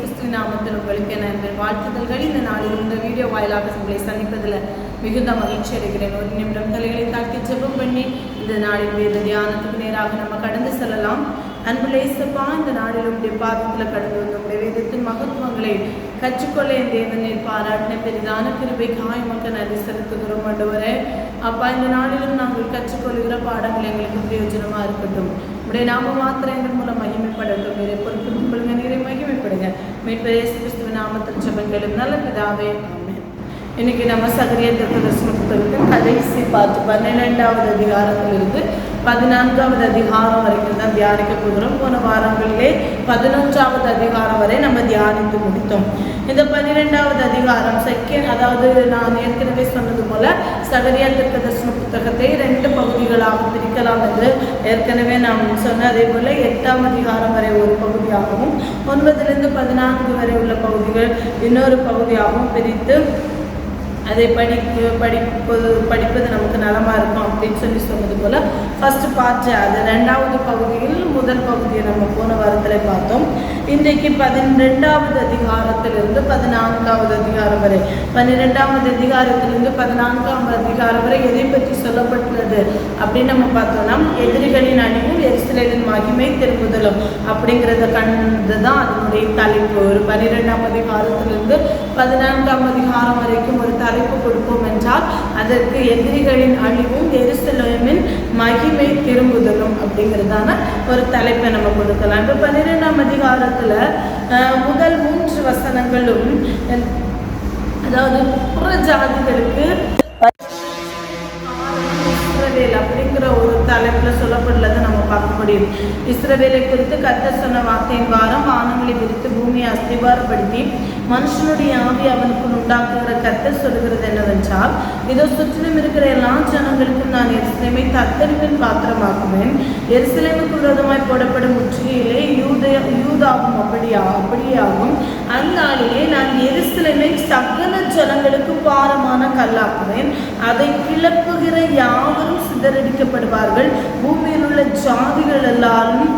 கிறிஸ்துவின் நாமத்தில் உங்களுக்கு என் வாழ்த்துதல்கள். இந்த நாளில் இந்த வீடியோ வாயிலாக உங்களை சந்திப்பதில் மிகுந்த மகிழ்ச்சி அடைகிறேன். ஒரு நிமிடம் தலைகளை தாக்கி ஜெபம் பண்ணி இந்த நாளில் வேத தியானத்துக்கு நேராக நம்ம கடந்து செல்லலாம். அன்புள்ள இயேசுப்பா, இந்த நாளிலும் பாதத்தில் கடந்து வந்து உங்களுடைய வேதத்தின் மகத்துவங்களை கற்றுக்கொள்ள என் தேவனை பாராட்டின பெரிதான கிருபைக்காய் மக்கள் நன்றி செலுத்துகிறோம். ஆண்டவரே அப்பா, இந்த நாளிலும் நாங்கள் கற்றுக்கொள்கிற பாடங்கள் எங்களுக்கு பிரயோஜனமாக இருக்கட்டும். உடைய நாம மாத்திரம் எங்கள் மூலம் மகிமைப்படட்டும். நீரை பொறுப்பு கொள்ளுங்க, நீரை மகிமைப்படுங்க. மீட்பர் இயேசு கிறிஸ்துவின் நாமத்தில் ஜெபங்களும் நல்ல பிதாவே, ஆமென். இன்னைக்கு நம்ம சகரியா தீர்க்கதரிசன புத்தகத்தின் கடைசி பார்த்து 12வது அதிகாரத்திலிருந்து 14வது அதிகாரம் வரைக்கும் தான் தியானிக்க போகிறோம். போன வாரங்களிலே 11வது அதிகாரம் வரை நம்ம தியானித்து முடித்தோம். இந்த 12வது அதிகாரம் அதாவது நான் ஏற்கனவே சொன்னது போல சகரியா தீர்க்கதரிசன புத்தகத்தை 2 பகுதிகளாக பிரிக்கலாம் என்று ஏற்கனவே நாம் சொன்ன. அதே போல 8ஆம் அதிகாரம் வரை ஒரு பகுதியாகவும் 9லிருந்து 14 வரை உள்ள பகுதிகள் இன்னொரு பகுதியாகவும் பிரித்து அதை படிப்பது நமக்கு நலமாக இருக்கும் அப்படின்னு சொன்னது போல் ஃபஸ்ட்டு பார்த்து அது 2வது பகுதியில் முதல் பகுதியை நம்ம போன வாரத்தில் பார்த்தோம். இன்றைக்கு 12வது அதிகாரத்திலிருந்து 14வது அதிகாரம் வரை 12வது அதிகாரத்திலிருந்து 14ஆம் அதிகாரம் வரை எதை பற்றி சொல்லப்பட்டுள்ளது அப்படின்னு நம்ம பார்த்தோம்னா, எதிரிகளின் அழிவும் எருசலேமின் மகிமை திரும்புதலும் அப்படிங்கிறத கண்டு தான் அதனுடைய தலைப்பு. ஒரு 12ஆம் அதிகாரத்திலிருந்து 14ஆம் அதிகாரம் வரைக்கும் ஒரு தலைப்பு கொடுப்போம் என்றால் அதற்கு எதிரிகளின் அழிவும் எருசலேமின் மகிமை திரும்புதலும் அப்படிங்கிறதான ஒரு தலைப்பை நம்ம கொடுக்கலாம். இப்போ 12ஆம் அதிகாரத்தில் முதல் 3 வசனங்களும் அதாவது புறஜாதிகளுக்கு அப்படிங்கிற ஒரு தலைப்பில் சொல்லப்பட்டுள்ளதை நம்ம பார்க்க முடியும். இஸ்ரவேலை குறித்து கர்த்தர் சொன்ன வார்த்தையின் வாரம் வானங்களை விரித்து பூமியை அஸ்திபாரப்படுத்தி மனுஷனுடைய ஆவி அவனுக்குள் உண்டாக்குகிற கர்த்தர் சொல்கிறது என்னவென்றால், இதோ சுற்றிலும் இருக்கிற எல்லா ஜனங்களுக்கும் நான் எருசலேமை தத்தெடுப்பின் பாத்திரமாக்குவேன். எருசலேமுக்கு விரோதமாய் போடப்படும் முற்றுகையிலே யூதாவும் அப்படியாகும். அந்நாளிலே நான் எருசலேமை சகல ஜனங்களுக்கு பாரமான கல்லாக்குவேன். அதை கிளப்புகிற யாவரும் சிதறடிக்கப்படுவார்கள். பூமியில் உள்ள ஜாதிகள் எல்லாரும்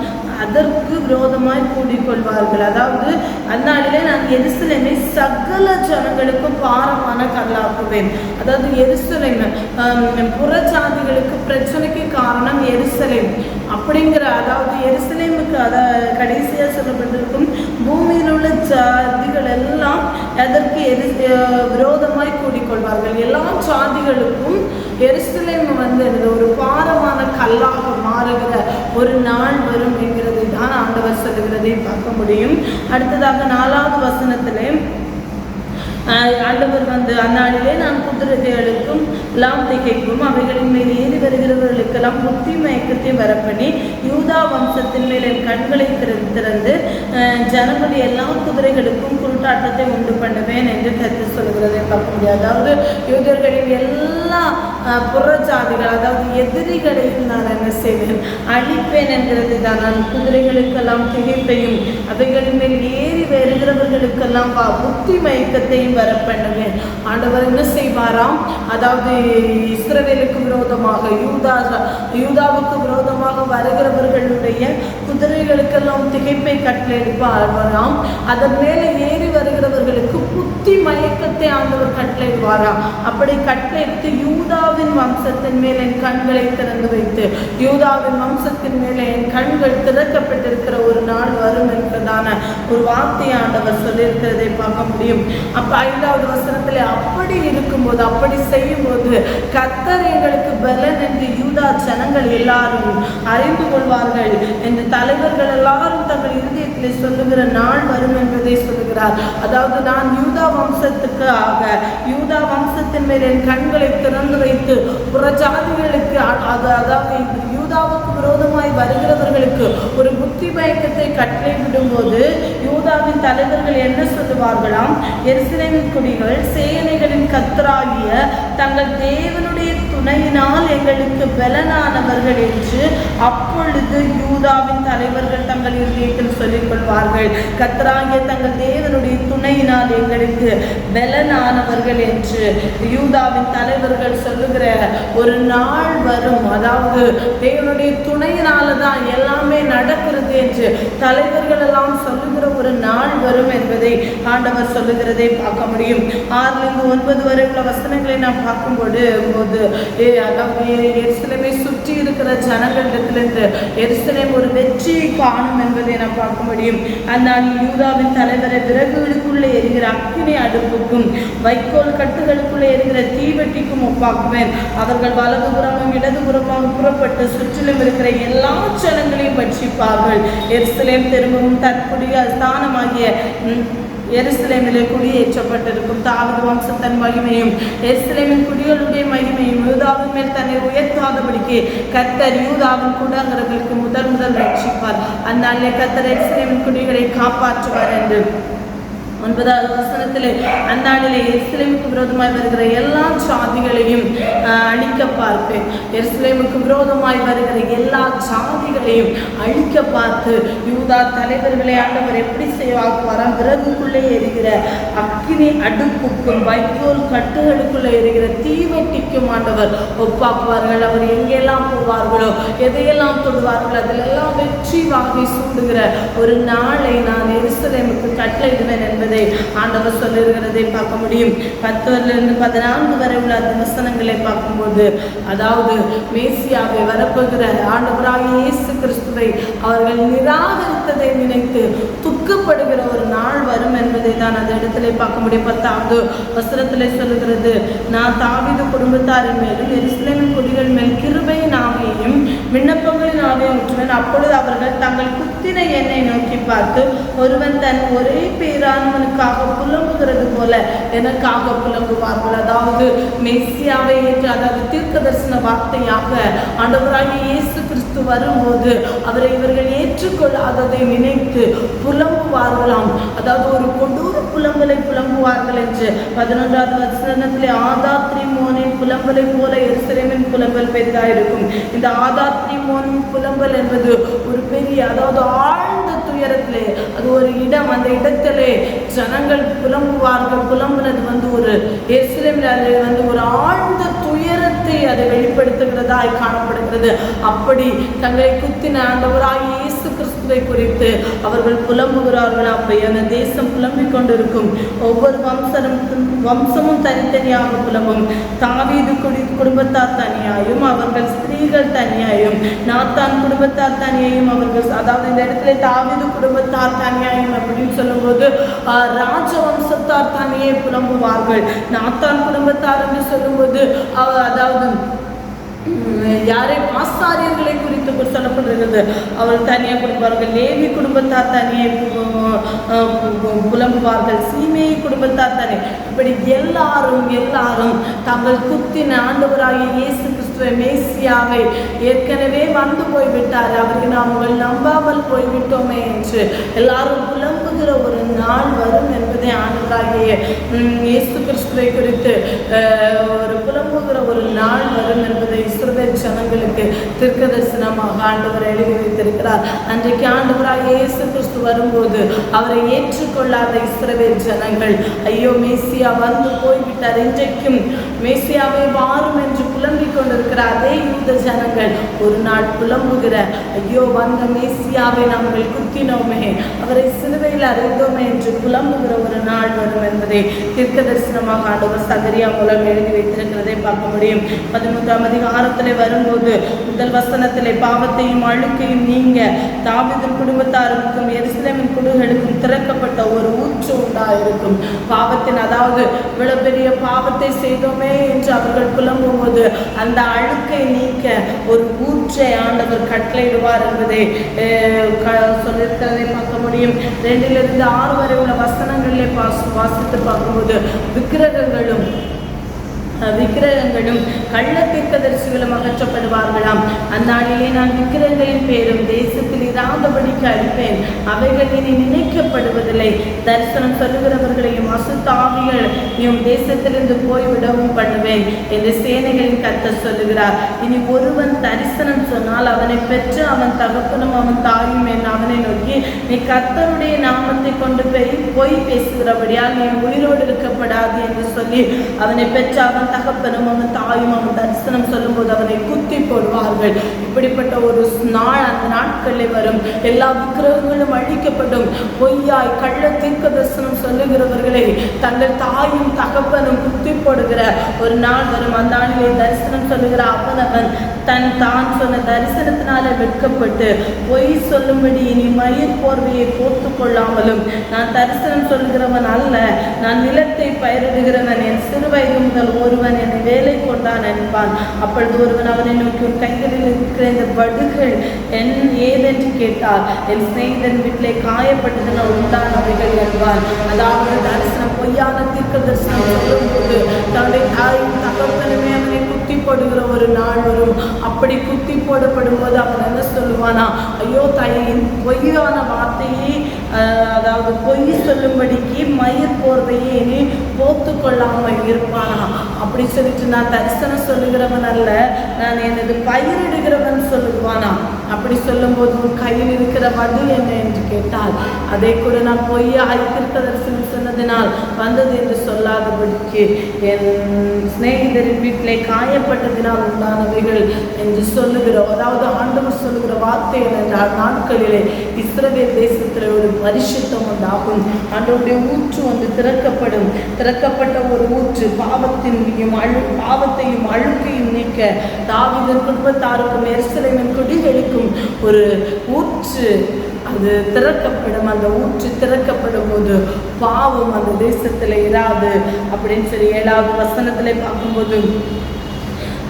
அதற்கு விரோதமாய் கூடிக்கொள்வார்கள். அதாவது அந்நாளிலே நான் எருசலேமை சகல ஜனங்களுக்கும் பாரமான கல்லாக்குவேன். அதாவது எருசலேம் புறஜாதிகளுக்கு பிரச்சனைக்கு காரணம் எருசலேம் அப்படிங்கிற, அதாவது எருசலேமுக்கு கடைசியாக சொல்லப்பட்டிருக்கும் பூமியில் உள்ள ஜாதிகள் எல்லாம் அதற்கு விரோதமாய் கூடிக்கொள்வார்கள். எல்லா ஜாதிகளுக்கும் எருசலேம் ஒரு பாரமான கல்லாக மாறுகிற ஒரு நாள் வரும் என்கிறதை தான் ஆண்டவர் சொல்லுகிறதை பார்க்க முடியும். அடுத்ததாக 4வது வசனத்திலே ஆண்டவர் அந்நாளிலே நான் குதிரைகளுக்கும் எல்லாம் திகைக்கும் அவைகளின் மேல் ஏறி வருகிறவர்களுக்கெல்லாம் புத்தி மயக்கத்தை வரப்பண்ணி யூதா வம்சத்தின் மேல் என் கண்களை திறந்து ஜனங்களுடைய எல்லா குதிரைகளுக்கும் குருட்டாட்டத்தை உண்டு பண்ணுவேன் என்று கருத்து சொல்கிறதை பார்க்க முடியாது. அதாவது யூதர்களின் எல்லா புறஜாதிகள் அதாவது எதிரிகளையும் நான் என்ன செய்வேன், அழிப்பேன் என்கிறது தான். நான் குதிரைகளுக்கெல்லாம் திகைப்பையும் அவைகளின் மேல் ஏறி வருகிறவர்களுக்கெல்லாம் புத்தி மயக்கத்தையும் வர பண்ணுவேன். ஆண்டவர் என்ன செய்வாராம், அதாவது இஸ்ரவேலுக்கு விரோதமாக யூதாவுக்கு விரோதமாக வருகிறவர்களுடைய குதிரைகளுக்கெல்லாம் திகைப்பை கட்டளையிடுவாராம். அதன் மேலே ஏறி வருகிறவர்களுக்கு புத்தி மயக்கத்தை ஆண்டவர் கட்டளையிடுவாராம். அப்படி கட்டளையிட்டு யூதாவின் வம்சத்தின் மேல் என் கண்களை திறந்து வைத்து யூதாவின் வம்சத்தின் மேலே என் கண்கள் திறக்கப்பட்டிருக்கிற ஒரு நாள் வரும் என்பதான ஒரு வார்த்தையை ஆண்டவர் சொல்லியிருக்கிறதை பார்க்க முடியும். அப்ப 5வது வசனத்திலே அப்படி இருக்கும்போது, அப்படி செய்யும் போது கர்த்தர் எங்களுக்கு பலன் என்று யூதா ஜனங்கள் எல்லாரும் அறிந்து கொள்வார்கள் என்று தலைவர்கள் எல்லாரும் தங்கள் இருதயத்திலே சொல்லுகிற நாள் வரும் என்பதை சொல்லுகிறார். அதாவது நான் யூதா வம்சத்தின் மேல் என் கண்களை திறந்து வைத்து புறஜாதிகளுக்கு அதாவது யூதாவுக்கு விரோதமாய் வருகிறவர்களுக்கு ஒரு புத்தி மயக்கத்தை கட்டளையிடும் போது யூதாவின் தலைவர்கள் என்ன சொல்லுவார்களாம், எருசலேமின் குடிகள் சேனைகளின் கர்த்தராகிய தங்கள் தேவனுடைய துணையினால் எங்களுக்கு பலனானவர்கள் என்று அப்பொழுது யூதாவின் தலைவர்கள் தங்கள் இருதயத்தில் சொல்லிக் கொள்வார்கள். கர்த்தராகிய தங்கள் தேவனுடைய துணையினால் எங்களுக்கு பலனானவர்கள் என்று யூதாவின் தலைவர்கள் சொல்லுகிற ஒரு நாள் வரும். அதாவது தேவனுடைய துணையினால தான் எல்லாமே நடக்கிறது என்று தலைவர்கள் எல்லாம் சொல்லுகிற ஒரு நாள் வரும் என்பதை ஆண்டவர் சொல்லுகிறதை பார்க்க முடியும். 6-9 வரை உள்ள வசனங்களை நாம் பார்க்கும்போது அதாவது எருசலேமை சுற்றி இருக்கிற ஜனங்களிடத்திலிருந்து எருசலேம் ஒரு வெற்றியை காணும் என்பதை நாம் பார்க்க முடியும். அதனால் யூதாவின் தலைவரை விறகுகளுக்குள்ளே எரிகிற அக்கினி அடுப்புக்கும் வைக்கோல் கட்டுகளுக்குள்ளே எரிகிற தீவெட்டிக்கும் ஒப்பாக்குவேன். அவர்கள் வலதுபுறமும் இடதுபுறமாக புறப்பட்டு சுற்றிலும் இருக்கிற எல்லா ஜனங்களையும் பட்சிப்பார்கள். எருசலேம் திரும்பவும் தற்புடைய ஸ்தானமாகிய எருசலேமிலே குடியேற்றப்பட்டிருக்கும். தாவீது வம்சத்தின் மகிமையும் எருசலேமின் குடிகளுடைய மகிமையும் யூதாவின் மேல் தன்னை உயர்த்தாதபடிக்கு கர்த்தர் யூதாவின் கூடாரங்களுக்கு முதல் ரட்சிப்பார். அந்நாளிலே கர்த்தர் எருசலேமின் குடிகளை காப்பாற்றுவார் என்று 9வது வசனத்திலே அந்நாளிலே எருசலேமுக்கு விரோதமாய் வருகிற எல்லா ஜாதிகளையும் அழிக்க பார்ப்பேன். எருசலேமுக்கு விரோதமாய் வருகிற எல்லா ஜாதிகளையும் அழிக்க பார்த்து யூதா தலைவர்களை ஆண்டவர் எப்படி செய்வாக்குவாராம்? விறகுக்குள்ளே எரிகிற அக்கினி அடுப்புக்கும் வைக்கோல் கட்டுகளுக்குள்ளே எரிகிற தீவெட்டிக்கும் ஆண்டவர் ஒப்பாக்குவார்கள். அவர் எங்கெல்லாம் போவார்களோ எதையெல்லாம் தொடுவார்களோ அதிலெல்லாம் வெற்றி வாகை சூடுகிற ஒரு நாளை நான் எருசலேமுக்கு கட்டளையிடுவேன் என்பதை ஆண்டவர் சொல்லுகிறதை பார்க்க முடியும். 10-14 வரை உள்ள வசனங்களை பார்க்கும்போது அதாவது மேசியாவை வரப்போகிற ஆண்டவராகிய இயேசு கிறிஸ்துவை அவர்கள் நிராகரித்ததை நினைத்து துக்கப்படுகிற ஒரு நாள் வரும் என்பதை தான் அந்த இடத்திலே பார்க்க முடியும். 10வது வசனத்திலே சொல்லுகிறது, நான் தாவீது குடும்பத்தாரின் மேலும் எருசலேமின் குடிகள் மேல் கிருபையின் ஆவியையும் விண்ணப்பங்களின் ஆவியையும் ஊற்றுவேன். அப்பொழுது அவர்கள் தங்கள் குத்தின எண்ணெய் நோக்கி பார்த்து ஒருவன் தன் ஒரே பேரானவனுக்காக புலம்புகிறது போல எனக்காக புலம்புவார்கள். அதாவது மெசியாவை ஏற்று, அதாவது தீர்க்க தரிசன வார்த்தையாக ஆண்டவராகிய இயேசு கிறிஸ்து வரும்போது அவரை இவர்கள் ஏற்றுக்கொள்ளாததை நினைத்து புலம்புவார்களாம். அதாவது ஒரு கொடூர புலம்பலை புலம்புவார்கள் என்று 11வது வசனத்திலே ஆதாத்ரிமோனின் புலம்பலை போல எருசலேமின் புலம்பல் பெரிதாயிருக்கும். இந்த ஆதாத்ரிமோனின் புலம்பல் என்பது ஒரு பெரிய, அதாவது ஆழ்ந்த துயரத்திலே அது ஒரு இடம். அந்த இடத்திலே ஜனங்கள் புலம்புவார்கள். புலம்புனது ஒரு எருசலேமில் அது ஒரு ஆழ்ந்த துயரத்தை அதை வெளிப்படுத்துகிறதாய் காணப்படுகிறது. அப்படி தங்களை குத்தின ஆண்டவராகிய இயேசு கிறிஸ்துவை குறித்து அவர்கள் புலம்புகிறார்கள். அப்படி அந்த தேசம் புலம்பிக் கொண்டிருக்கும். ஒவ்வொரு வம்சமும் தனித்தனியாக புலம்பும். தாவீது குடும்பத்தார் தனியாயும் அவர்கள் ஸ்திரீகள் தனியாயும், நாத்தான் குடும்பத்தார் தனியாயும் அவர்கள், அதாவது இந்த இடத்துல தாவீது குடும்பத்தார் தனியாயும் அப்படின்னு சொல்லும்போது ராஜவம்சத்தார் தனியே புலம்புவார்கள். நாத்தான் குடும்பத்தார் என்று சொல்லும்போது அதாவது யாரை ஆசாரியர்களை குறித்து சொல்லப்படுகிறது, அவர் தனியாக கொடுப்பார்கள். லேவி குடும்பத்தார் தனியே புலம்புவார்கள். சீமேயி குடும்பத்தார் தனி. இப்படி எல்லாரும் தங்கள் குத்தின ஆண்டவராகிய இயேசு கிறிஸ்துவை மேசியாவை ஏற்கனவே வந்து போய்விட்டார், அவருக்கு நாங்கள் நம்பாமல் போய்விட்டோமே என்று எல்லாரும் புலம்புகிற ஒரு நாள் வரும் என்பதை ஆண்டவராகிய இயேசு கிறிஸ்துவை குறித்து ஒரு புலம்புகிற ஒரு நாள் வரும் என்பதை இஸ்ரவேல் ஜனங்களுக்கு தீர்க்கதரிசனமாக ஆண்டவர் எழுதி வைத்திருக்கிறார். அன்றைக்கு ஆண்டவராகிய இயேசு கிறிஸ்து வரும்போது அவரை ஏற்றுக்கொள்ளாத இஸ்ரவேல் ஜனங்கள் ஐயோ மேசியா வந்து போய்விட்டார், இன்றைக்கும் மேசியாவை வாரும் என்று புலம்பிக் கொண்டிருக்கிற அதே யூத ஜனங்கள் ஒரு நாள் புலம்புகிற ஐயோ வந்த மேசியாவை நாங்கள் குத்தினோமே, அவரை சிலுவையில் அறிந்தோமே என்று புலம்புகிற ஒரு நாள் வரும் என்பதை தீர்க்கதரிசனமாக ஆண்டவர் சகரியா மூலம் எழுதி வைத்திருக்கிறதை பார்க்க முடியும். 11ஆம் அதிகாரத்திலே வரும்போது முதல் வசனத்திலே பாவத்தையும் அழுக்கையும் நீங்க தாவீதின் குடும்பத்தாருக்கும் எருசலேமின் குடிகளுக்கும் திறக்கப்பட்ட ஒரு ஊற்று உண்டாயிருக்கும். பாவத்தின், அதாவது இவ்வளவு பெரிய பாவத்தை செய்தோமே என்று அவர்கள் புலம்பும் போது அந்த அழுக்கை நீக்க ஒரு ஊற்றை ஆண்டவர் கட்டளையிடுவார் என்பதை சொல்லியிருக்கிறதை பார்க்க முடியும். 2-6 வரை உள்ள வசனங்களிலே வாசித்து பார்க்கும்போது விக்கிரகங்களும் விக்கிரகங்களும் கள்ள தீர்க்கதரிசிகளும் அகற்றப்படுவார்களாம். அந்நாளிலே நான் விக்கிரகங்களின் பேரும் தேசத்தில் இராதபடிக்கு அழிப்பேன், அவைகள் இனி நினைக்கப்படுவதில்லை. தரிசனம் சொல்லுகிறவர்களையும் அசுத்த ஆவிகளையும் தேசத்திலிருந்து போய்விடவும் பண்ணுவேன் என்று சேனைகளின் கர்த்தர் சொல்லுகிறார். இனி ஒருவன் தரிசனம் சொன்னால் அவனை பெற்று அவன் தகப்பனும் அவன் தாயும் அவனை நோக்கி, நீ கர்த்தருடைய நாமத்தை கொண்டு போய் பேசுகிறபடியால் நீ உயிரோடு இருக்கப்படாது என்று சொல்லி அவனை பெற்று அவன் தகப்பனும் அவன் தாயும் அவன் தரிசனம் சொல்லும்போது அவனை குத்தி போடுவார்கள். இப்படிப்பட்ட ஒரு நாள் அந்த நாட்களில் வரும். எல்லா விக்கிரகங்களும் அழிக்கப்படும். பொய்யாய் கள்ள தீர்க்க தரிசனம் சொல்லுகிறவர்களை தங்கள் தாயும் தகப்பனும் குத்தி போடுகிற ஒரு நாள் வரும். அந்த நாளிலே தரிசனம் சொல்லுகிற அவனவன் தான் சொன்ன தரிசனத்தினால வெட்கப்பட்டு பொய் சொல்லும்படி இனி மயிர் போர்வையை போர்த்து கொள்ளாமலும், நான் தரிசனம் சொல்லுகிறவன் அல்ல, நான் நிலத்தை பயிரிடுகிறவன், என் சிறு வயது முதல் ஒருவன் என்னை வேலை கொண்டான் என்பான். அப்பொழுது ஒருவன் அவனை நோக்கி, உன் கைகளில் இருக்கிற இந்த வடுகள் ஏதென்று கேட்டால், என் சிநேகிதன் வீட்டிலே காயப்பட்டதனால் உண்டானவைகள் என்பான். அதாவது தரிசனம் பொய்யான தீர்க்க தரிசனம் சொல்லும்போது தன்னுடைய தாயும் தகப்பனுமே அவனை குத்தி போடுகிற ஒரு நாள் வரும். அப்படி குத்தி போடப்படும் போது அவன் என்ன சொல்லுவானா, ஐயோ தாயின் பொய்யான வார்த்தையை, அதாவது பொய் சொல்லும்படிக்கு மயிர் போர்வையை இனி போத்து கொள்ளாமல் இருப்பானா. அப்படி சொல்லிட்டு நான் தரிசனம் சொல்லுகிறவன் அல்ல, நான் எனது பயிரிடுகிறவன் சொல்லுவானா. அப்படி சொல்லும் போது உன் கையில் இருக்கிற வடு என்ன என்று கேட்டால், அதை கூட நான் பொய்யாய் தீர்க்க தரிசனம் சொன்னதினால் வந்தது என்று சொல்லாதபடிக்கு என் சிநேகிதரின் வீட்டிலே காயப்பட்டதினால் உண்டானவைகள் என்று சொல்லுகிறோம். அதாவது ஆண்டவர் சொல்லுகிற வார்த்தை என்றால் நாட்களிலே இஸ்ரவேல் தேசத்தில் ஒரு பரிசுத்தம் உண்டாகும். ஆண்டவருடைய ஊற்று வந்து திறக்கப்பட்ட ஒரு ஊற்று பாவத்தையும் அழுக்கையும் நீக்க தாவீதின் குடும்பத்தாருக்கும் எருசலேமின் குடிகளுக்கும் ஒரு ஊற்று அது திறக்கப்படும். அந்த ஊற்று திறக்கப்படும் போது பாவம் அந்த தேசத்தில் இராது அப்படின்னு சொல்லி 7வது வசனத்திலே பார்க்கும்போது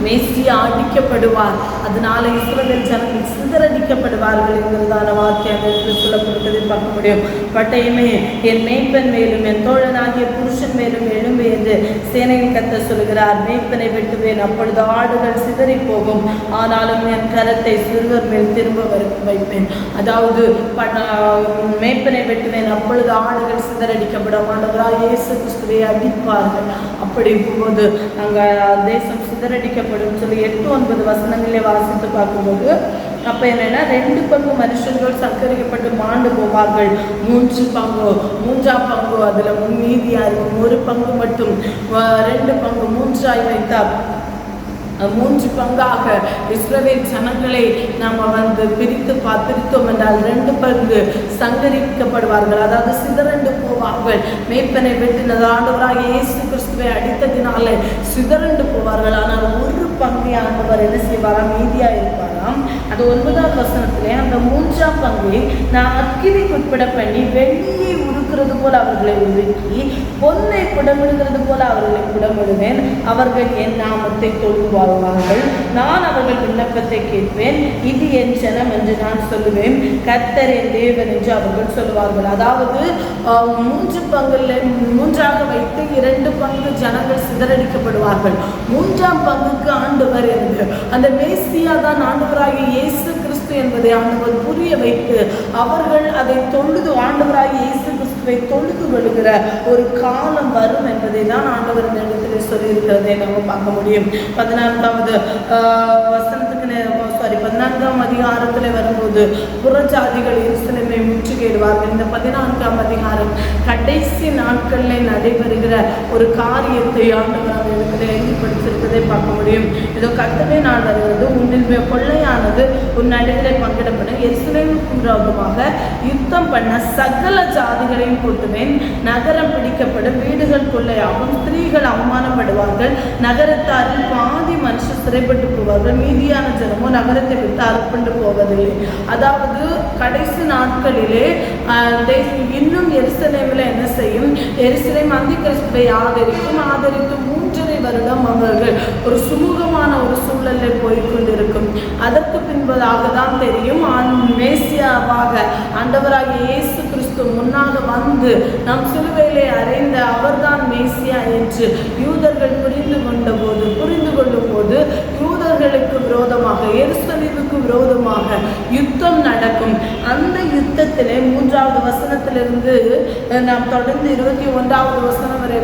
மேசியா அடிக்கப்படுவார், அதனால இஸ்ரவேல் ஜனங்கள் சிதறடிக்கப்படுவார்கள் என்கிறதான வார்த்தை அந்த இடத்துல சொல்லப்படுவதை பார்க்க முடியும். பட்டயமே என் மேய்ப்பன் மேலும் என் தோழனாகிய புருஷன் மேலும் எழும்பு என்று சேனையின் கர்த்தர் சொல்கிறார். மேய்ப்பனை வெட்டுவேன், அப்பொழுது ஆடுகள் சிதறி போகும், ஆனாலும் என் கரத்தை சிறுவர் மேல் திரும்ப வைப்பேன். அதாவது மேய்ப்பனை வெட்டுவேன், அப்பொழுது ஆடுகள் சிதறடிக்கப்படும். ஆண்டவராக இயேசு கிறிஸ்துவை அடிப்பார்கள். அப்படி இருக்கும்போது நாங்கள் தேசம் சிதறடிக்க சொல்லி 8-9 வசனங்களே வாசித்து பார்க்கும்போது அப்ப என்னன்னா 2 பங்கு மனுஷர்கள் சங்கரிக்கப்பட்டு மாண்டு போவார்கள். 3 பங்கு 3ஆம் பங்கு அதுல மீதியா இருக்கும். 1 பங்கு மட்டும் 2 பங்கு 3ஆய் வைத்தார். 3 பங்காக இஸ்ரவேல் ஜனங்களை நாம் பிரித்து பார்த்திருத்தோம் என்றால் 2 பங்கு சங்கரிக்கப்படுவார்கள், அதாவது சிதறண்டு போவார்கள். மேய்ப்பனை வெட்டினது ஆண்டவராக இயேசு கிறிஸ்துவை அடித்ததினால சிதறண்டு போவார்கள். ஆனால் 1 பங்கை ஆண்டவர் என்ன செய்வாராம், மீதியா இருப்பாராம். அது 9வது வசனத்திலே அந்த 3ஆம் பங்கை நான் அக்கினிக்கு உட்பட பண்ணி வெள்ளியை உருக்குறது போல அவர்களை உருக்கி பொன்னை புடமிடுகிறது போல அவர்களை புடமிடுவேன். அவர்கள் என் நாமத்தை தொழுவார்கள், நான் அவர்கள் விண்ணப்பத்தை கேட்பேன். இது என் ஜனம் என்று நான் சொல்லுவேன், கர்த்தர் என் தேவன் என்று அவர்கள் சொல்வார்கள். அதாவது 3 பங்குல 3ஆக வைத்து 2 பங்கு ஜனங்கள் சிதறடிக்கப்படுவார்கள். 3ஆம் பங்குக்கு ஆண்டவர் என்று அந்த மேசியா தான் ஆண்டவராகிய இயேசு கிறிஸ்து என்பதை ஆண்டவர் புரிய வைத்து அவர்கள் அதை தொழுது ஆண்டவராகிய இயேசு கிறிஸ்துவை தொழுது கொள்கிற ஒரு காலம் வரும் என்பதை தான் ஆண்டவர் இந்த இடத்துல சொல்லியிருக்கிறதை நம்ம பார்க்க முடியும். 14வது வசனத்துக்கு 14ஆம் அதிகாரத்தில் வரும்போது புறஜாதிகள் எருசலேமை முற்றுகையிடுவார்கள். இந்த 14ஆம் அதிகாரம் கடைசி நாட்களில் நடைபெறுகிற ஒரு காரியத்தை ஆண்டவர் இடத்துல எழுதிப்படுத்திருப்பதை பார்க்க முடியும். இதோ கர்த்தருடைய நாள் வருகிறது, உன்னில் கொள்ளையானது உன் நடுவிலே பங்கிடப்படும், எருசலேமுக்கு விரோதமாக யுத்தம் பண்ண சகல ஜாதிகளையும் கூட்டுவேன். நகரம் பிடிக்கப்படும், வீடுகள் கொள்ளையாகும், ஸ்திரீகள் அவமானப்படுவார்கள், நகரத்தாரில் பாதி மனுஷர் சிறைப்பட்டு போவார்கள், மீதியான ஜனமோ நகரத்தை விட்டு அறுப்புண்டு போவதில்லை. அதாவது கடைசி நாட்களிலே இன்னும் எருசலேமில் என்ன செய்யும், எருசலேம் அந்தி கிறிஸ்துவை ஆதரித்து 3.5 வருடம் அவர்கள் ஒரு சுமூகமான ஒரு சூழலில் போய்கொண்டிருக்கும். அதற்கு பின்பதாக தான் தெரியும் மேசியாவாக ஆண்டவராகிய இயேசு கிறிஸ்து கிறிஸ்து முன்னாக வந்து நாம் சிலுவையிலே அறைந்த அவர்தான் மேசியா என்று யூதர்கள் புரிந்து கொள்ளும் போது யூதர்களுக்கு விரோதமாக எருசலேமுக்கு விரோதமாக யுத்தம் நடக்கும். அந்த யுத்தத்திலே 3வது வசனத்திலிருந்து நாம் தொடர்ந்து 21வது வசனம் வரை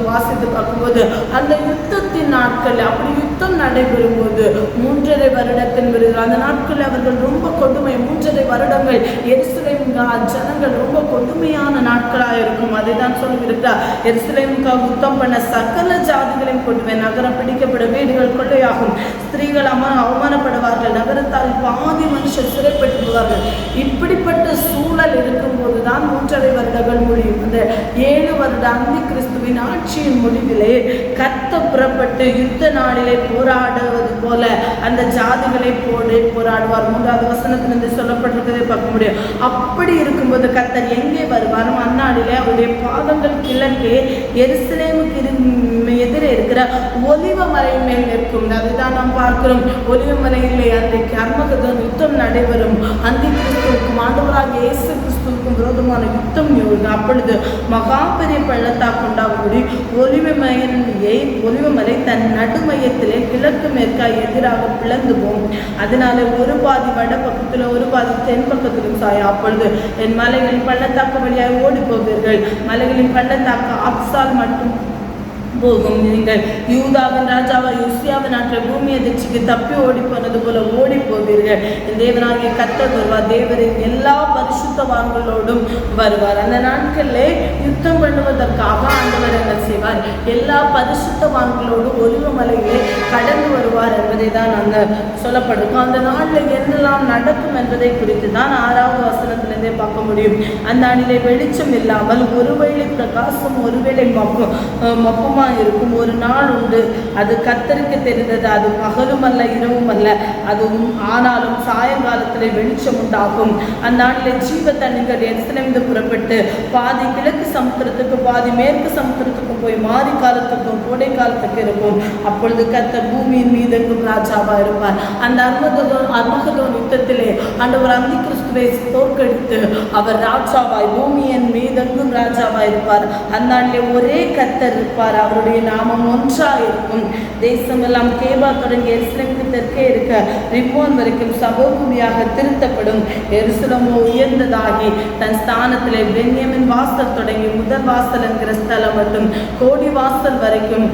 வாசித்து பார்க்கும்போது அந்த யுத்தத்தின் நாட்கள் அப்படி யுத்தம் நடைபெறும் போது 3.5 வருடத்தின் பிறகு அந்த நாட்கள் அவர்கள் ரொம்ப கொடுமை 3.5 வருடங்கள் எருசலேம் ஜனங்கள் ரொம்ப கொடுமையான நாட்களாக இருக்கும். அதை தான் சொல்லியிருக்கிறார், எருசலேமுக்காக யுத்தம் பண்ண சகல ஜாதிகளையும் கொள்வேன், நகரம் பிடிக்கப்படும், வீடுகள் கொள்ளையாகும், ஸ்திரீகள் அவமானப்படுவார்கள், நகரத்தால் பாதி மனுஷர் சிறைப்பட்டுவார்கள். இப்படிப்பட்ட சூழல் இருக்கும்போது தான் 3.5 வருடங்கள் முடியும். அந்த 7 வருட அந்தி கிறிஸ்துவின் ஆட்சியின் முடிவிலே கர்த்தர் புறப்பட்டு யுத்த நாளிலே போராடுவது போல அந்த ஜாதிகளை போராடுவார். 3வது வசனத்திலிருந்து சொல்லப்பட்டிருக்கிறதை பார்க்க முடியும். அப்படி இருக்கும்போது கர்த்தர் எங்கே வருவார்? அந்நாளிலே அவருடைய பாதங்கள் கிழக்கே எருசலேமுக்கு எதிரே இருக்கிற ஒலிவ மலை மேல் நிற்கும். அதுதான் நாம் பார்க்கிறோம். ஒலிவ மலையிலே அன்றைக்கு அர்மகதோன் யுத்தம் நடைபெறும். அந்தி கிறிஸ்துவுக்கும் ஆண்டவராகிய இயேசு கிறிஸ்துவுக்கும் விரோதமான யுத்தம். அப்பொழுது மகா பெரிய பள்ளத்தாக்கு உண்டாகும்படி ஒலிவ மலை தன் நடுமையத்திலே கிழக்கு மேற்காய் எதிராக பிளந்து போகும். அதனால ஒரு பாதி வட பக்கத்தில் ஒரு பாதி தென் பக்கத்திலும் சாயும். அப்பொழுது என் மலைகளின் பள்ளத்தாக்கு வழியாக ஓடி போவீர்கள். மலைகளின் பள்ளத்தாக்கு ஆப்சால் மட்டும் போகும். நீங்கள் யூதாவின் ராஜாவா யோசியாவின் நாட்டில் பூமி அதிர்ச்சிக்கு தப்பி ஓடி போனது போல ஓடி போவீர்கள். தேவனாகிய கர்த்தர் வருவார், தேவரின் எல்லா பரிசுத்தவான்களோடும் வருவார். அந்த நாட்களிலே யுத்தம் பண்ணுவதற்காக ஆண்டவர் என்ன செய்வார்? எல்லா பரிசுத்தவான்களோடும் ஒலிவ மலையிலே கடந்து வருவார் என்பதை தான் அந்த சொல்லப்படுக்கும். அந்த நாளில் என்னெல்லாம் நடக்கும் என்பதை குறித்து தான் 6வது வசனத்திலிருந்தே பார்க்க முடியும். அந்த நாளிலே வெளிச்சம் இல்லாமல் ஒருவேளை பிரகாசம் ஒருவேளை மப்புமா இருக்கும் ஒரு நாள் உண்டு. அது கர்த்தருக்கு தெரிந்தது. அது பகலும் அல்ல இரவும் அல்ல. அதுவும் ஆனாலும் சாயங்காலத்திலே வெளிச்சம் உண்டாகும். அந்நாளிலே ஜீவ தண்ணீர்கள் எருசலேமிலிருந்து புறப்பட்டு பாதி கிழக்கு சமுத்திரத்துக்கு பாதி மேற்கு சமுத்திரத்துக்கும் போய் மாரி காலத்துக்கும் கோடை காலத்துக்கு இருக்கும். அப்பொழுது கர்த்தர் பூமியின் மீதெங்கும் ராஜாவா இருப்பார். அந்த அர்மகதோன் யுத்தத்திலே ஆண்டவர் அந்தி கிறிஸ்துவை தோற்கடித்து அவர் ராஜாவாய் பூமியின் மீதெங்கும் ராஜாவாய் இருப்பார். அந்நாளிலே ஒரே கர்த்தர் இருப்பார். அவருடைய நாமம் ஒன்றாக இருக்கும். தேசம் எல்லாம் கேபா தொடங்கி எருசலேமுக்கு தெற்கே இருக்க ரிம்மோன் வரைக்கும் சபோபூமியாக திருத்தப்படும். எருசலேமோ உயர்ந்ததாகி தன் ஸ்தானத்திலே பென்யமின் வாசல் தொடங்கி முதல் வாசல் என்கிற ஸ்தலம் மட்டும் கோடி வாசல் வரைக்கும்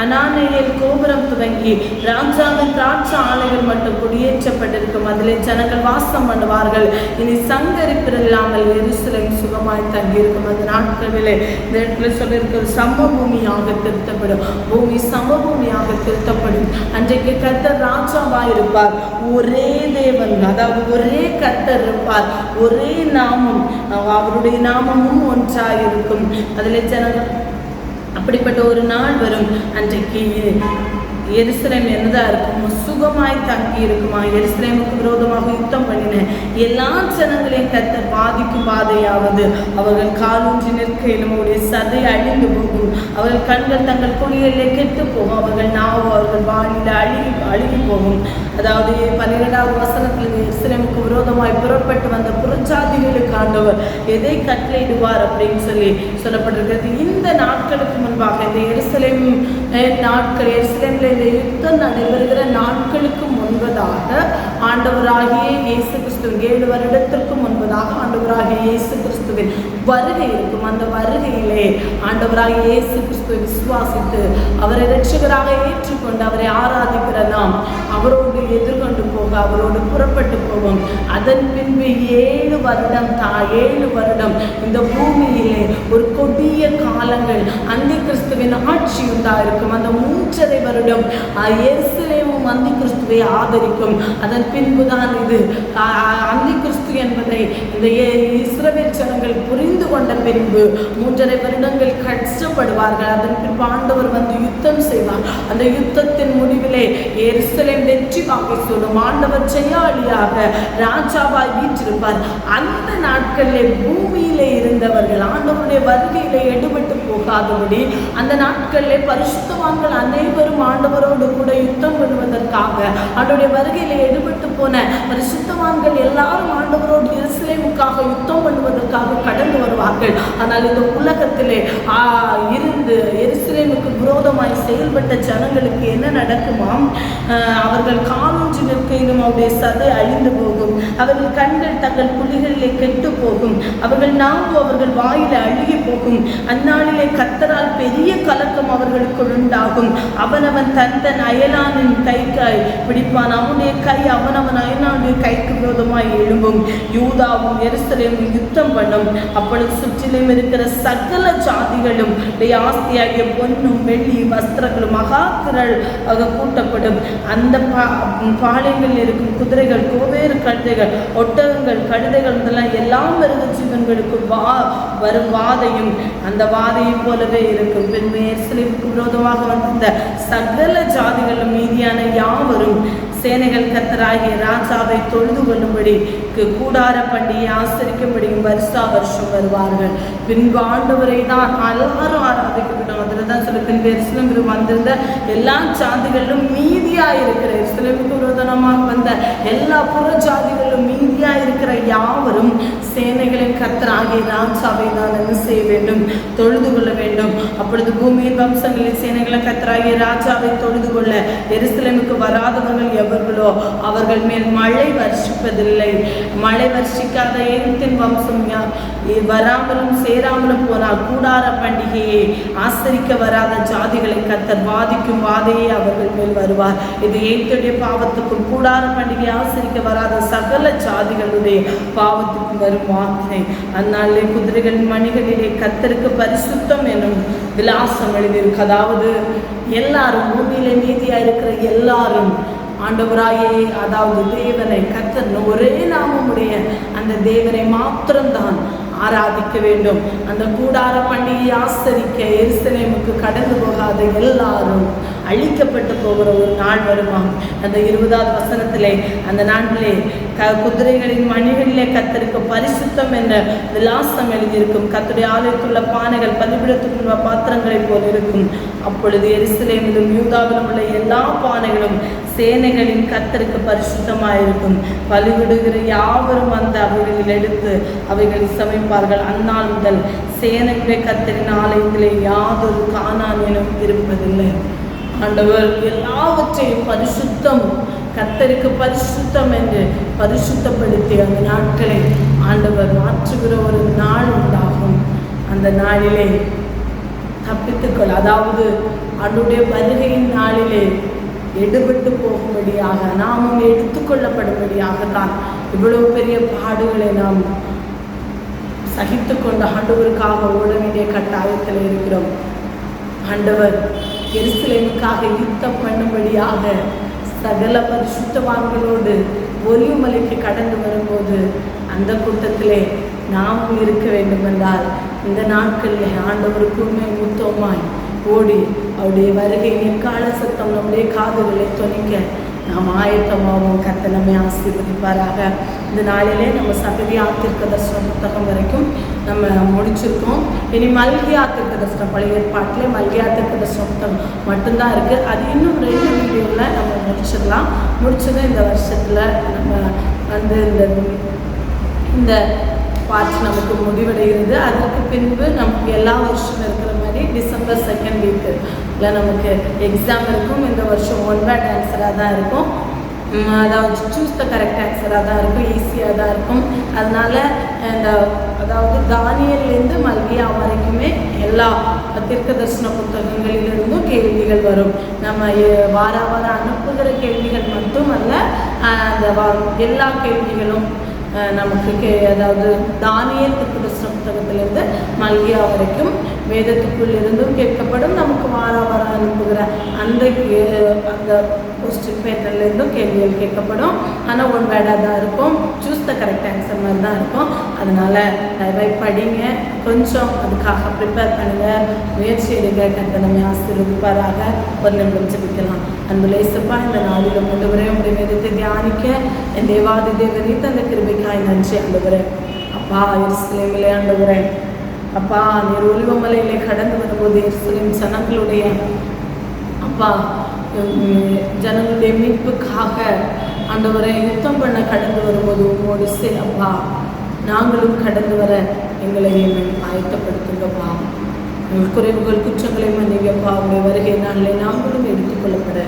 அனானேயல் கோபுரம் துவங்கி ராஜாவின் திராட்சை ஆலைகள் மட்டும் குடியேற்றப்பட்டிருக்கும். அதிலே ஜனங்கள் வாசம் பண்ணுவார்கள். இனி சங்கரிப்பு இல்லாமல் எருசலேம் சுகமாய் தங்கியிருக்கும். அந்த நாட்களிலே இந்த இடத்துல சொல்லியிருக்கிற சமபூமியாக திருத்தப்படும். பூமி சமபூமியாக திருத்தப்படும். அன்றைக்கு கர்த்தர் ராஜாவாய் இருப்பார். ஒரே தேவன், அதாவது ஒரே கர்த்தர் இருப்பார். ஒரே நாமம், அவருடைய நாமமும் ஒன்றாக இருக்கும். அதிலே ஜனங்கள் அப்படிப்பட்ட ஒரு நாள் வரும். அன்றைக்கு எருசலேம் என்னதான் இருக்கும்? சுகமாய் தங்கி இருக்குமா? எருசலேமுக்கு விரோதமாக யுத்தம் பண்ணின எல்லா ஜனங்களையும் கர்த்தர் பாதிக்கும் பாதையாவது அவர்கள் காலூன்றி நிற்கையிலும் அவருடைய சதை அழிந்து போகும். அவர்கள் கண்கள் தங்கள் குழிகளிலே கெட்டு போகும். அவர்கள் நாவு அவர்கள் வானில அழுகி போகும். அதாவது 12வது வசனத்தில் எருசலேமுக்கு விரோதமாய் புறப்பட்டு வந்த புறஜாதிகளுக்கு ஆண்டவர் எதை கட்டளையிடுவார் அப்படின்னு சொல்லப்பட்டிருக்கிறது. இந்த நாட்களுக்கு முன்பாக இந்த எருசலேம் நாட்கள் எருசலேமில் இந்த யுத்தம் நடைபெறுகிற நாட்களுக்கு முன்பதாக ஆண்டவராகிய இயேசு கிறிஸ்துவின் 7 வருடத்திற்கு முன்பதாக ஆண்டவராகிய இயேசு கிறிஸ்துவின் வருகை இருக்கும். அந்த வருகையிலே ஆண்டவராகிய இயேசு கிறிஸ்துவை விசுவாசித்து அவரை இரட்சகராக ஏற்றுக்கொண்டு அவரை ஆராதிக்கிற நாம் அவரோடு எதிர்கொண்டு போக அவரோடு புறப்பட்டு போவோம். அதன் பின்பு 7 வருடம் இந்த பூமியிலே ஒரு கொடிய காலங்கள் அந்தி கிறிஸ்துவின் ஆட்சி உண்டாயிருக்கும். அந்த 3.5 வருடம் எருசலேமும் அந்தி கிறிஸ்துவை ஆதரிக்கும். அதன் பின்புதான் இது அந்தி கிறிஸ்து என்பதை இந்த இஸ்ரவேல் ஜனங்கள் புரிந்து கொண்ட பின்பு 3.5 வருடங்கள் கஷ்டப்படுவார்கள். அதன் பின்பு ஆண்டவர் வந்து யுத்தம் செய்வார். அந்த யுத்தத்தின் முடிவிலே எருசலேம் வெற்றி வாகை சொல்லும். ஆண்டவர் ஜெயாளியாக ராஜாவாய் வீற்றிருப்பார். அந்த நாட்களிலே பூமியிலே இருந்தவர்கள் ஆண்டவருடைய வருகையிலே எடுபட்டு போகாதபடி அந்த நாட்கள் நாட்களிலே பரிசுத்தவான்கள் அனைவரும் ஆண்டவரோடு கூட யுத்தம் பண்ணுவதற்காக அவருடைய வருகையிலே எடுபட்டு போன பரிசுத்தவான்கள் எல்லாரும் ஆண்டவரோடு எருசலேமுக்காக யுத்தம் பண்ணுவதற்காக கடந்து வருவார்கள். ஆனால் இந்த உலகத்திலே இருந்து எருசலேமுக்கு விரோதமாய் செயல்பட்ட ஜனங்களுக்கு என்ன நடக்குமாம்? அவர்கள் காலூன்றி நிற்கையிலும் அவருடைய சதை அழிந்து போகும், அவர்கள் கண்கள் தங்கள் புலிகளிலே கெட்டு போகும், அவர்கள் நாவு அவர்கள் வாயில அழுகி போகும். அந்நாளிலே கர்த்தரால் பெரிய கலக்கம் அவர்களுக்குள் உண்டாகும். அவனவன் தன் அயலானின் கைக்காய் பிடிப்பான், அவனுடைய கை அவனவன் அயலானுடைய கைக்கு விரோதமாய் எழும்பும். யூதாவும் எருசலேமும் யுத்தம் பண்ணும். அப்பொழுது சுற்றிலும் இருக்கிற சகல ஜாதிகளும் ஆஸ்தியாகிய பொன்னும் வெள்ளி வஸ்திரங்களும் மகா திரள் கூட்டப்படும். அந்த பாளையங்களில் இருக்கும் குதிரைகள், கோவேறு கழுதைகள், ஒட்டகங்கள், கழுதைகள் இதெல்லாம் எல்லா மிருக ஜீவன்களுக்கு வரும் வாதையும் அந்த வாதையை போலவே இருக்கும். பின்பு எருசலேமுக்கு விரோதமாக வந்த சகல ஜாதிகளும் மீதியான யாவரும் சேனைகள் கர்த்தராகிய ராஜாவை தொழுது கொள்ளும்படி கூடார பண்டிகையை ஆசரிக்கும்படியும் வருஷா வருஷம் வருவார்கள். பின்பு ஆண்டவரை தான் எல்லாரும் ஆராதிக்கப்படும். அதில் தான் சொல்ல பின்பு எருசலேமுக்கு வந்திருந்த எல்லா ஜாதிகளிலும் மீதியா இருக்கிற எருசலேமுக்கு விரோதமாக வந்த எல்லா புற ஜாதிகளிலும் மீதியா இருக்கிற யாவரும் சேனைகளின் கர்த்தராகிய ராஜாவை தான் என்ன செய்ய வேண்டும்? தொழுது கொள்ள வேண்டும். அப்பொழுது பூமியின் வம்சங்களின் சேனைகளை கர்த்தராகிய ராஜாவை தொழுது கொள்ள எருசலேமுக்கு வராதவர்கள் எவர்களோ அவர்கள் மேல் மழை வருஷிப்பதில்லை. மழை வருஷிக்காத ஏகத்தின் வம்சம் வராமலும் சேராமலும் போனால் கூடார பண்டிகையை ஆசரிக்க வராத ஜாதிகளை கர்த்தர் வாதிக்கும் வாதையை அவர்கள் மேல் வருவார். இது ஏகத்துடைய பாவத்துக்கும் கூடார பண்டிகை ஆசரிக்க வராத சகல ஜாதிகளுடைய பாவத்துக்கும் வரும் வார்த்தை. அந்நாளிலே குதிரைகளின் மணிகளிலே கர்த்தருக்கு பரிசுத்தம் என்னும் விலாசம் எழுதியிருக்கு. அதாவது எல்லாரும் பூமியிலே மீதியா இருக்கிற எல்லாரும் ஆண்டவராயே, அதாவது தேவனை, கர்த்தர் ஒரே நாமமுடைய அந்த தேவனை மாத்திரம்தான் ஆராதிக்க வேண்டும். அந்த கூடார பண்டிகையை ஆசரிக்க எருசலேமுக்கு கடந்து போகாத எல்லாரும் அழிக்கப்பட்டு போகிற ஒரு நாள் வருமாம். அந்த 20வது வசனத்திலே அந்த நாட்டிலே குதிரைகளின் மணிகளிலே கர்த்தருக்கு பரிசுத்தம் என்ற விலாசம் எழுதியிருக்கும். கர்த்தருடைய ஆலயத்துள்ள பானைகள் பலிபீடத்துக்குள்ள பாத்திரங்களை போல் இருக்கும். அப்பொழுது எருசலேமிலும் யூதாவிலும் உள்ள எல்லா பானைகளும் சேனைகளின் கர்த்தருக்கு பரிசுத்தமாயிருக்கும். பலிவிடுகிற யாவரும் அந்த அவைகளில் எடுத்து அவைகளை சமைப்பார்கள். அந்நாள் முதல் சேனைகளை கர்த்தரின் ஆலயத்திலே யாதொரு கானானியனும் இருப்பதில்லை. ஆண்டவர் எல்லாவற்றையும் பரிசுத்தம், கர்த்தருக்கு பரிசுத்தம் என்று பரிசுத்தப்படுத்தி அந்த நாட்களை ஆண்டவர் மாற்றுகிற ஒரு நாள் உண்டாகும். அந்த நாளிலே தப்பித்துக்கொள், அதாவது அவருடைய வருகையின் நாளிலே எடுபட்டு போகும்படியாக, நாமும் எடுத்துக்கொள்ளப்படும்படியாக தான் இவ்வளவு பெரிய பாடுகளை நாம் சகித்து கொண்டு ஆண்டவருக்காக ஓட வேண்டிய கட்டாயத்தில் இருக்கிறோம். ஆண்டவர் எருசலேமுக்காக யுத்தம் பண்ணும்படியாக சகல பரிசுத்தவான்களோடு ஒலியுமலைக்கு கடந்து வரும்போது அந்த கூட்டத்திலே நாமும் இருக்க வேண்டும் என்றால் இந்த நாட்களில் ஆண்டவருக்குமே முத்தமாய் ஓடி அவருடைய வருகை எக்கால சத்தம் நம்முடைய காதுகளை தொனிக்க நாம் ஆயத்தமாகவும் கர்த்தர் நம்மை ஆசீர்வதிப்பாராக. இந்த நாளிலே நம்ம சகரியா தீர்க்கதரிசன புத்தகம் வரைக்கும் நம்ம முடிச்சிருக்கோம். இனி மல்கியா தீர்க்கதரிசனம், பழைய ஏற்பாட்டிலே மல்கியா தீர்க்கதரிசன புத்தகம் மட்டும்தான் இருக்குது. அது இன்னும் 2 வீடியோவில் நம்ம முடிச்சிடலாம். முடிச்சதும் இந்த வருஷத்தில் நம்ம வந்து இந்த பார்ட் நமக்கு முடிவடைகிறது. அதற்கு பின்பு நமக்கு எல்லா வருஷமும் இருக்கிற மாதிரி டிசம்பர் 2nd வீக்கில் நமக்கு எக்ஸாம் இருக்கும். இந்த வருஷம் 1 வேர்ட் ஆன்சராக தான் இருக்கும். அதாவது சூஸ் த கரெக்ட் ஆன்சராக தான் இருக்கும், ஈஸியாக தான் இருக்கும். அதனால் இந்த அதாவது தானியல்லேருந்து மல்கியா வரைக்குமே எல்லா தீர்க்கதரிசன புத்தகங்களிலிருந்தும் கேள்விகள் வரும். நம்ம வாரம் அனுப்புகிற கேள்விகள் மட்டுமல்ல, அந்த எல்லா கேள்விகளும் நமக்கு அதாவது தானியேல் தீர்க்கதரிசன புத்தகத்திலிருந்து மல்கியா வரைக்கும் வேதத்துக்குள் இருந்தும் கேட்கப்படும். நமக்கு வாரம் அனுப்புகிற அந்த கொஸ்டின் பேப்பர்லேருந்தும் கேள்விகள் கேட்கப்படும். ஆனால் 1 வேர்டாக தான் இருக்கும், சூஸ் த கரெக்ட் ஆன்சர் மாதிரி தான் இருக்கும். அதனால் தயவாய் படிங்க, கொஞ்சம் அதுக்காக ப்ரிப்பேர் பண்ணுங்கள், முயற்சி எடுங்க. கர்த்தர் நம்மை ஆசீர்வதிப்பாராக. ஒரு நிமிடம் ஜெபிக்கலாம். அன்பு இயேசுப்பா, இந்த நாளில் ஆண்டவரே உங்களுடைய வேதத்தை தியானிக்க என் தேவாதி தேவனே தந்த கிருபைக்காய் நன்றி ஆண்டவரே. அப்பா, எருசலேமிலே ஆண்டவரே அப்பா நீர் ஒலிவமலையிலே கடந்து வரும்போது எருசலேம் ஜனங்களுடைய அப்பா ஜனங்களுடைய மீட்புக்காக ஆண்டவரை யுத்தம் பண்ண கடந்து வரும்போது உங்களோடு அப்பா நாங்களும் கடந்து வர எங்களை ஆயத்தப்படுத்துங்கப்பா. உங்கள் குறைவுகள் குற்றங்களை மன்னிங்கப்பா. உங்களுடைய வருகை நாளில் நாங்களும் எடுத்துக்கொள்ளப்பட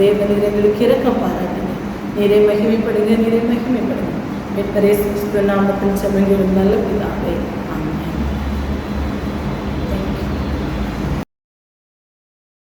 தேவ நீர் எங்களுக்கு இரக்கம் பாராட்டுங்க. நீரை மகிமைப்படுங்க, நீரை மகிமைப்படுங்க. மீட்பரே கிறிஸ்து நாமத்தின் செபங்களும் நல்ல பிதாவே.